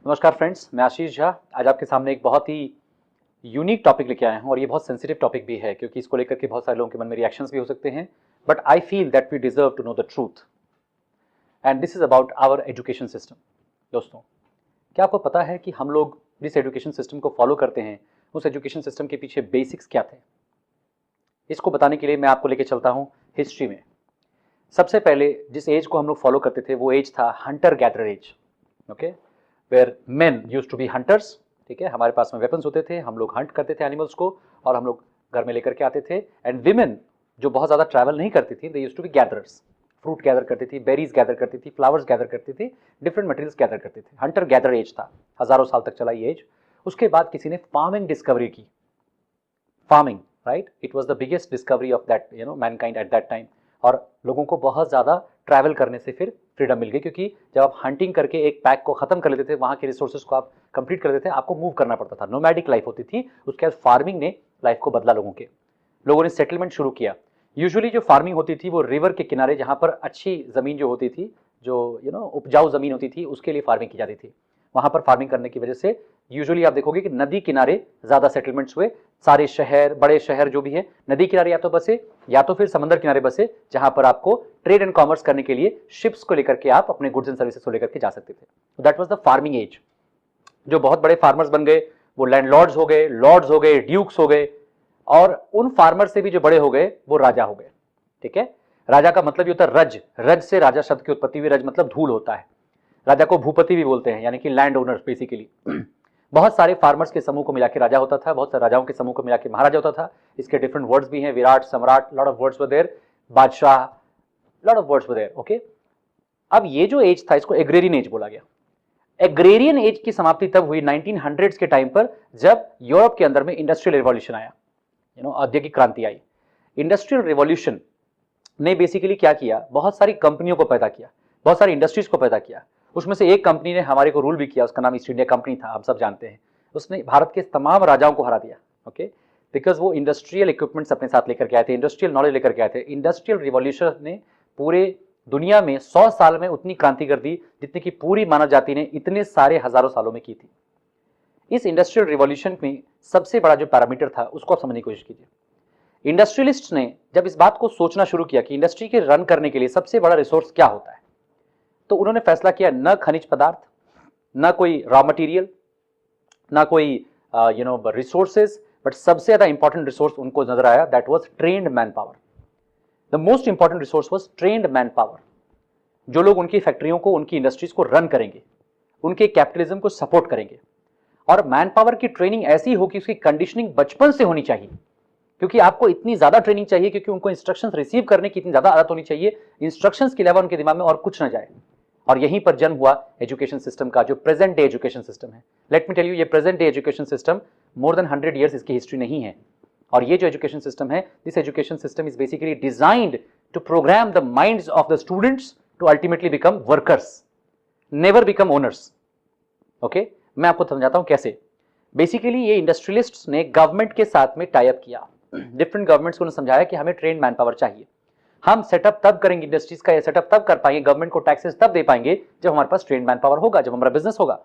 नमस्कार फ्रेंड्स, मैं आशीष झा आज आपके सामने एक बहुत ही यूनिक टॉपिक लेके आया हूं और ये बहुत सेंसिटिव टॉपिक भी है क्योंकि इसको लेकर के बहुत सारे लोगों के मन में रिएक्शंस भी हो सकते हैं। But I feel that we deserve to know the truth and this is about our education system. दोस्तों, क्या आपको पता है कि हम लोग जिस एजुकेशन सिस्टम को फॉलो करते हैं उस एजुकेशन सिस्टम के पीछे बेसिक्स क्या थे? इसको बताने के लिए मैं आपको लेके चलता हूँ हिस्ट्री में। सबसे पहले जिस एज को हम लोग फॉलो करते थे वो एज था hunter gatherer age. Okay, where men used to be hunters. ठीक है, हमारे पास में वेपन्स होते थे, हम लोग हंट करते थे एनिमल्स को और हम लोग घर में लेकर के आते थे। एंड विमेन जो बहुत ज़्यादा ट्रैवल नहीं करती थी, they used to be gatherers. Fruit gather करती थी, बेरीज गैदर करती थी, फ्लावर्स गैदर करती थी, डिफरेंट मटेरियल्स गैदर करती थी। हंटर गैदर एज था, हजारों साल तक चला ये एज। उसके बाद किसी ने फार्मिंग डिस्कवरी की। Farming, right, it was the biggest discovery of that Mankind at that time. और लोगों को बहुत ज़्यादा ट्रैवल करने से फिर फ्रीडम मिल गई, क्योंकि जब आप हंटिंग करके एक पैक को खत्म कर लेते थे, वहाँ के रिसोर्सेज को आप कंप्लीट कर लेते थे, आपको मूव करना पड़ता था। नोमैडिक लाइफ होती थी। उसके बाद फार्मिंग ने लाइफ को बदला लोगों ने सेटलमेंट शुरू किया। यूजुअली जो फार्मिंग होती थी वो रिवर के किनारे, जहाँ पर अच्छी ज़मीन जो होती थी, जो उपजाऊ ज़मीन होती थी, उसके लिए फार्मिंग की जाती थी। वहाँ पर फार्मिंग करने की वजह से यूजुअली आप देखोगे कि नदी किनारे ज़्यादा सेटलमेंट्स हुए। सारे शहर, बड़े शहर जो भी है, नदी किनारे या तो बसे या तो फिर समंदर किनारे बसे, जहाँ पर आपको ट्रेड एंड कॉमर्स करने के लिए शिप्स को लेकर के आप अपने गुड्स एंड सर्विसेज को लेकर के जा सकते थे। That was the farming age. जो बहुत बड़े फार्मर्स बन गए वो लैंडलॉर्ड्स हो गए, लॉर्ड्स हो गए, ड्यूक्स हो गए, और उन फार्मर से भी जो बड़े हो गए वो राजा हो गए। ठीक है, राजा का मतलब ये होता है रज। रज से राजा शब्द की उत्पत्ति हुई। रज मतलब धूल होता है। राजा को भूपति भी बोलते हैं, यानी कि लैंड ओनर्स बेसिकली। बहुत सारे फार्मर्स के समूह को मिला के राजा होता था, बहुत सारे राजाओं के समूह को मिला के महाराजा होता था। इसके डिफरेंट वर्ड्स भी हैं, विराट, सम्राट, lot of words were there, बादशाह, lot of words were there. Okay, अब ये जो एज था इसको एग्रेरियन एज बोला गया। एग्रेरियन एज की समाप्ति तब हुई 1900s के टाइम पर, जब यूरोप के अंदर में इंडस्ट्रियल रिवॉल्यूशन आया, औद्योगिक क्रांति आई। इंडस्ट्रियल रिवॉल्यूशन ने बेसिकली क्या किया, बहुत सारी कंपनियों को पैदा किया, बहुत सारी इंडस्ट्रीज को पैदा किया। उसमें से एक कंपनी ने हमारे को रूल भी किया, उसका नाम ईस्ट इंडिया कंपनी था, आप सब जानते हैं। उसने भारत के तमाम राजाओं को हरा दिया। ओके, बिकॉज वो इंडस्ट्रियल इक्विपमेंट्स अपने साथ लेकर के आए थे, इंडस्ट्रियल नॉलेज लेकर के आए थे। इंडस्ट्रियल रिवॉल्यूशन ने पूरे दुनिया में 100 साल में उतनी क्रांति कर दी जितनी कि पूरी मानव जाति ने इतने सारे हजारों सालों में की थी। इस इंडस्ट्रियल रिवॉल्यूशन में सबसे बड़ा जो पैरामीटर था उसको आप समझने की कोशिश कीजिए। इंडस्ट्रियलिस्ट ने जब इस बात को सोचना शुरू किया कि इंडस्ट्री के रन करने के लिए सबसे बड़ा रिसोर्स क्या होता है, तो उन्होंने फैसला किया न खनिज पदार्थ, न कोई रॉ मटेरियल, न कोई रिसोर्सेज, बट सबसे ज्यादा इंपॉर्टेंट रिसोर्स उनको नजर आया, that was trained man power. The most important resource was trained man power. जो लोग उनकी फैक्ट्रियों को, उनकी इंडस्ट्रीज को रन करेंगे, उनके कैपिटलिज्म को सपोर्ट करेंगे। और मैन पावर की ट्रेनिंग ऐसी हो कि उसकी कंडीशनिंग बचपन से होनी चाहिए, क्योंकि आपको इतनी ज्यादा ट्रेनिंग चाहिए, क्योंकि उनको इंस्ट्रक्शंस रिसीव करने की इतनी ज्यादा आदत होनी चाहिए, इंस्ट्रक्शंस के अलावा उनके दिमाग में और कुछ ना जाए। और यहीं पर जन्म हुआ एजुकेशन सिस्टम का, जो प्रेजेंट डे एजुकेशन सिस्टम है। लेट मी टेल यू, ये present day education system more than 100 years इसकी हिस्ट्री नहीं है। और ये जो एजुकेशन सिस्टम है, this education system is basically designed to program the minds of the students to ultimately become workers, never become owners. Okay, मैं आपको समझाता हूं कैसे। बेसिकली ये इंडस्ट्रियलिस्ट्स ने गवर्नमेंट के साथ में टाई अप किया। डिफरेंट गवर्नमेंट्स को समझाया कि हमें ट्रेन मैन पावर चाहिए, हम सेटअप तब करेंगे इंडस्ट्रीज का, ये सेटअप तब कर पाएंगे, गवर्नमेंट को टैक्सेस तब दे पाएंगे जब हमारे पास ट्रेन मैन पावर होगा, जब हमारा बिजनेस होगा,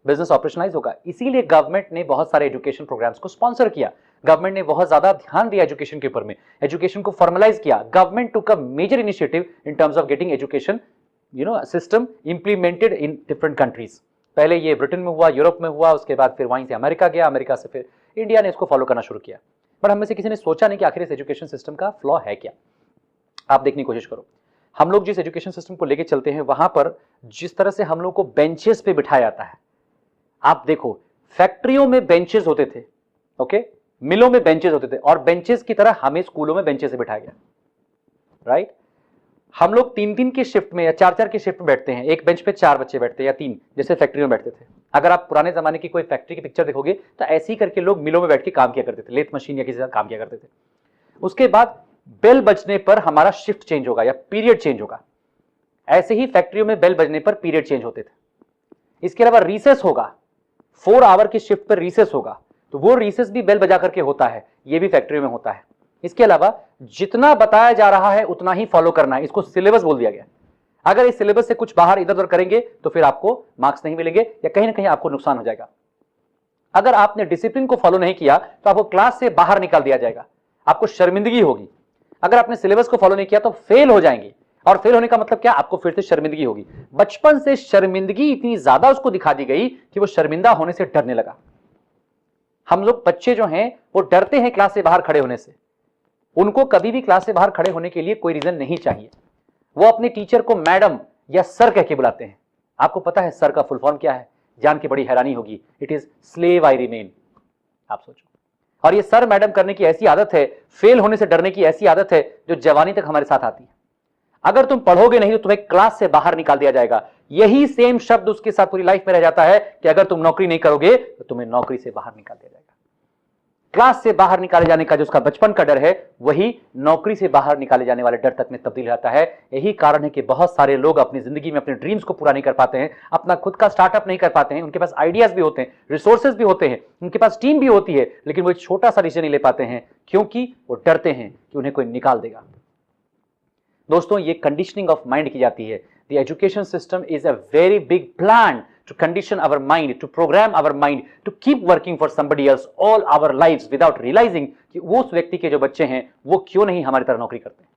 बिजनेस ऑपरेशनलाइज होगा। इसीलिए गवर्नमेंट ने बहुत सारे एजुकेशन प्रोग्राम्स को स्पॉन्सर किया। गवर्नमेंट ने बहुत ज्यादा ध्यान दिया एजुकेशन के ऊपर में, एजुकेशन को फॉर्मलाइज किया। Government took a major initiative in terms of getting education system implemented in different countries. पहले ये ब्रिटेन में हुआ, यूरोप में हुआ, उसके बाद फिर वहीं से अमेरिका गया, अमेरिका से फिर इंडिया ने इसको फॉलो करना शुरू किया। बट हमें से किसी ने सोचा नहीं कि आखिर इस एजुकेशन सिस्टम का फ्लॉ है क्या। आप देखने की कोशिश करो, हम लोग जिस एजुकेशन सिस्टम को लेके चलते हैं, वहां पर जिस तरह से हम लोग को बेंचेस पे बिठाया जाता है, आप देखो, फैक्ट्रियों में बेंचेस होते थे, ओके, मिलों में बेंचेस होते थे, और बेंचेस की तरह हमें स्कूलों में बेंचेस से बिठाया गया, राइट। हम लोग 3-3 की शिफ्ट में या 4-4 की शिफ्ट में बैठते हैं, एक बेंच पे 4 बच्चे बैठते हैं या 3, जैसे फैक्ट्री में बैठते थे। अगर आप पुराने जमाने की कोई फैक्ट्री की पिक्चर देखोगे तो ऐसे ही करके लोग मिलों में बैठ के काम किया करते थे, लेथ मशीन या किसी तरह काम किया करते थे। उसके बाद बेल बजने पर हमारा शिफ्ट चेंज होगा या पीरियड चेंज होगा। ऐसे ही फैक्ट्रियों में बेल बजने पर पीरियड चेंज होते थे। इसके अलावा रिसेस होगा, 4 आवर की शिफ्ट पर रिसेस होगा, तो वो रिसेस भी बेल बजा करके होता है, ये भी फैक्ट्री में होता है। इसके अलावा जितना बताया जा रहा है उतना ही फॉलो करना है, इसको सिलेबस बोल दिया गया। अगर इस सिलेबस से कुछ बाहर इधर उधर करेंगे तो फिर आपको मार्क्स नहीं मिलेंगे या कहीं ना कहीं आपको नुकसान हो जाएगा। अगर आपने डिसिप्लिन को फॉलो नहीं किया तो आपको क्लास से बाहर निकाल दिया जाएगा, आपको शर्मिंदगी होगी। अगर आपने सिलेबस को फॉलो नहीं किया तो फेल हो जाएंगे, और फेल होने का मतलब क्या, आपको फिर से शर्मिंदगी होगी। बचपन से शर्मिंदगी इतनी ज्यादा उसको दिखा दी गई कि वो शर्मिंदा होने से डरने लगा। हम लोग बच्चे जो हैं वो डरते हैं क्लास से बाहर खड़े होने से। उनको कभी भी क्लास से बाहर खड़े होने के लिए कोई रीजन नहीं चाहिए। वो अपने टीचर को मैडम या सर कह के बुलाते हैं। आपको पता है सर का फुल फॉर्म क्या है? जान के बड़ी हैरानी होगी, it is slave I remain. आप सोचो। और ये सर मैडम करने की ऐसी आदत है, फेल होने से डरने की ऐसी आदत है जो जवानी तक हमारे साथ आती है। अगर तुम पढ़ोगे नहीं तो तुम्हें क्लास से बाहर निकाल दिया जाएगा। यही सेम शब्द उसके साथ पूरी लाइफ में रह जाता है कि अगर तुम नौकरी नहीं करोगे तो तुम्हें नौकरी से बाहर निकाल दिया जाएगा। क्लास से बाहर निकाले जाने का जो उसका बचपन का डर है, वही नौकरी से बाहर निकाले जाने वाले डर तक में तब्दील रहता है। यही कारण है कि बहुत सारे लोग अपनी जिंदगी में अपने ड्रीम्स को पूरा नहीं कर पाते हैं, अपना खुद का स्टार्टअप नहीं कर पाते हैं। उनके पास आइडियाज भी होते हैं, रिसोर्सेज भी होते हैं, उनके पास टीम भी होती है, लेकिन वो एक छोटा सा डिसीजन नहीं ले पाते हैं क्योंकि वो डरते हैं कि उन्हें कोई निकाल देगा। दोस्तों, ये कंडीशनिंग ऑफ माइंड की जाती है। The education system is a very big plan to condition our mind, to program our mind, to keep working for somebody else all our lives without realizing कि वो उस व्यक्ति के जो बच्चे हैं वो क्यों नहीं हमारी तरह नौकरी करते हैं।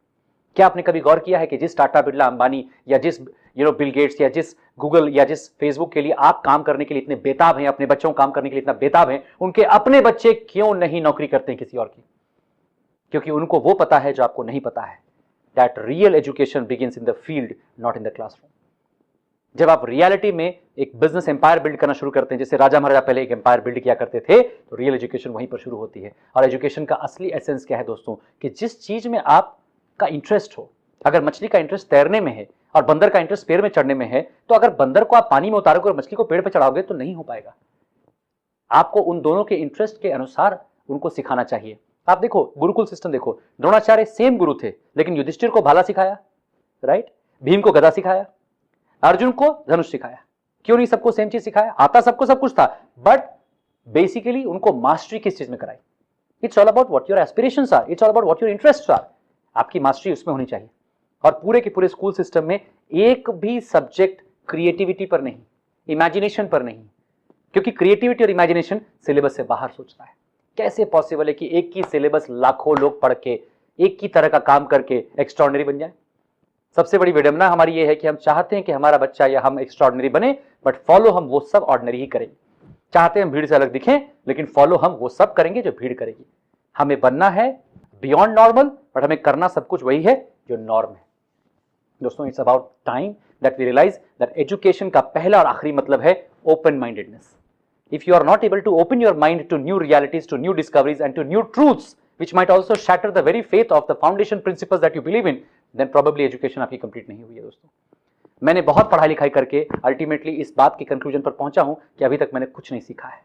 क्या आपने कभी गौर किया है कि जिस टाटा बिरला अंबानी या जिस बिल गेट्स या जिस गूगल या जिस फेसबुक के लिए आप काम करने के लिए इतने बेताब हैं, अपने बच्चों को काम करने के लिए इतना बेताब हैं, उनके अपने बच्चे क्यों नहीं नौकरी करते हैं किसी और की? क्योंकि उनको वो पता है जो आपको नहीं पता है। That real education begins in the field, not in the classroom. जब आप रियलिटी में एक बिजनेस एम्पायर बिल्ड करना शुरू करते हैं, जैसे राजा महाराजा पहले एक एम्पायर बिल्ड किया करते थे, तो रियल एजुकेशन वहीं पर शुरू होती है। और एजुकेशन का असली एसेंस क्या है दोस्तों, कि जिस चीज में आपका इंटरेस्ट हो। अगर मछली का इंटरेस्ट तैरने में है और बंदर का इंटरेस्ट पेड़ में चढ़ने में है, तो अगर बंदर को आप पानी में उतारोगे और मछली को पेड़ पर चढ़ाओगे तो नहीं हो पाएगा। आपको उन दोनों के इंटरेस्ट के अनुसार उनको सिखाना चाहिए। आप देखो गुरुकुल सिस्टम देखो, द्रोणाचार्य सेम गुरु थे, लेकिन युधिष्ठिर को भाला सिखाया, राइट, भीम को गदा सिखाया, अर्जुन को धनुष सिखाया। क्यों नहीं सबको सेम चीज सिखाया? आता सबको सब कुछ था, बट बेसिकली उनको मास्टरी किस चीज में कराई? It's all about what your aspirations are, it's all about what your interests are. आपकी मास्टरी उसमें होनी चाहिए। और पूरे के पूरे स्कूल सिस्टम में एक भी सब्जेक्ट क्रिएटिविटी पर नहीं, इमेजिनेशन पर नहीं, क्योंकि क्रिएटिविटी और इमेजिनेशन सिलेबस से बाहर सोचता है। कैसे पॉसिबल है कि एक ही सिलेबस लाखों लोग पढ़ के एक ही तरह का काम करके एक्स्ट्राऑर्डिनरी बन जाए? सबसे बड़ी विडंबना हमारी ये है कि हम चाहते हैं कि हमारा बच्चा या हम एक्स्ट्राऑर्डिनरी बने, बट फॉलो हम वो सब ऑर्डिनरी ही करेंगे। चाहते हैं हम भीड़ से अलग दिखें, लेकिन फॉलो हम वो सब करेंगे जो भीड़ करेगी। हमें बनना है बियॉन्ड नॉर्मल, बट हमें करना सब कुछ वही है जो नॉर्म है। दोस्तों, it's about time that we realise that education का पहला और आखिरी मतलब है open mindedness. If you are not able to open your mind to new realities, to new discoveries and to new truths, which might also shatter the very faith of the foundation principles that you believe in, then probably education आपकी complete नहीं हुई है। दोस्तों, मैंने बहुत पढ़ाई लिखाई करके अल्टीमेटली इस बात की कंक्लूजन पर पहुंचा हूं कि अभी तक मैंने कुछ नहीं सीखा है।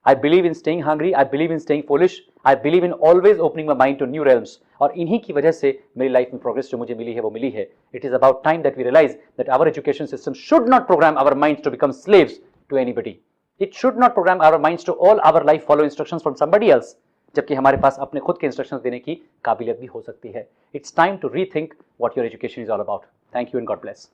I believe in staying hungry, I believe in staying foolish, I believe in always opening my mind to new realms, और इन्हीं की वजह से मेरी लाइफ में प्रोग्रेस जो मुझे मिली है वो मिली है। It is about time that we realize that our education system should not program our minds to become slaves to anybody. It should not program our minds to all our life follow instructions from somebody else, जबकि हमारे पास अपने खुद के instructions देने की काबिलियत भी हो सकती है। It's time to rethink what your education is all about. Thank you and God bless.